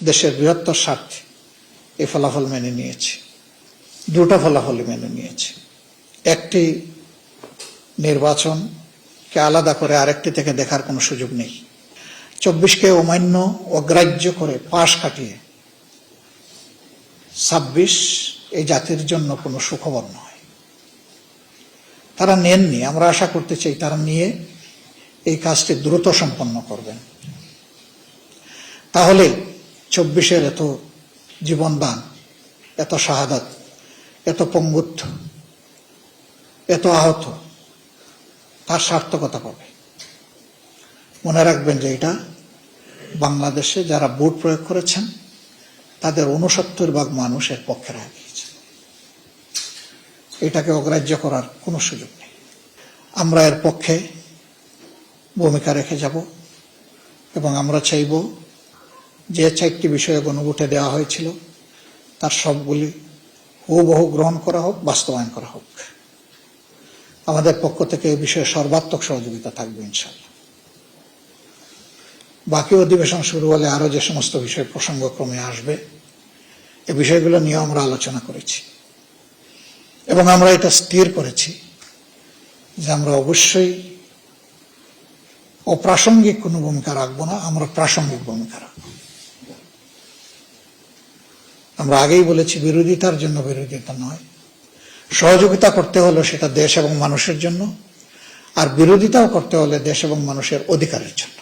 দেশের বৃহত্তর স্বার্থে এই ফলাফল মেনে নিয়েছে। দুটো ফলাফলই মেনে নিয়েছে। একটি, নির্বাচনকে আলাদা করে আরেকটি থেকে দেখার কোনো সুযোগ নেই। 24কে অমান্য অগ্রাহ্য করে পাশ কাটিয়ে 26 এই জাতির জন্য কোনো সুখবর নয়। তারা নেননি, আমরা আশা করতে চাই তারা নিয়ে এই কাজটি দ্রুত সম্পন্ন করবেন। তাহলে 24-এর এত জীবনদান, এত শাহাদাত, এত পঙ্গুত্ব, এত আহত, তার সার্থকতা পাবে। মনে রাখবেন যে এটা বাংলাদেশে যারা ভোট প্রয়োগ করেছেন তাদের 69% মানুষ এর পক্ষে রায় দিয়েছে। এটাকে অগ্রাহ্য করার কোনো সুযোগ নেই। আমরা এর পক্ষে ভূমিকা রেখে যাব এবং আমরা চাইব যে 4টি বিষয়ে গণভোটে দেওয়া হয়েছিল তার সবগুলি হুবহু গ্রহণ করা হোক, বাস্তবায়ন করা হোক। আমাদের পক্ষ থেকে এই বিষয়ে সর্বাত্মক সহযোগিতা থাকবে ইনশাআল্লাহ। বাকি অধিবেশন শুরু হলে আরো যে সমস্ত বিষয় প্রসঙ্গক্রমে আসবে এই বিষয়গুলো নিয়ে আমরা আলোচনা করেছি এবং আমরা এটা স্থির করেছি যে আমরা অবশ্যই অপ্রাসঙ্গিক কোনো ভূমিকা রাখবো না, আমরা প্রাসঙ্গিক ভূমিকা রাখবো। আমরা আগেই বলেছি বিরোধিতার জন্য বিরোধিতা নয়, সহযোগিতা করতে হলে সেটা দেশ এবং মানুষের জন্য, আর বিরোধিতাও করতে হলে দেশ এবং মানুষের অধিকারের জন্য।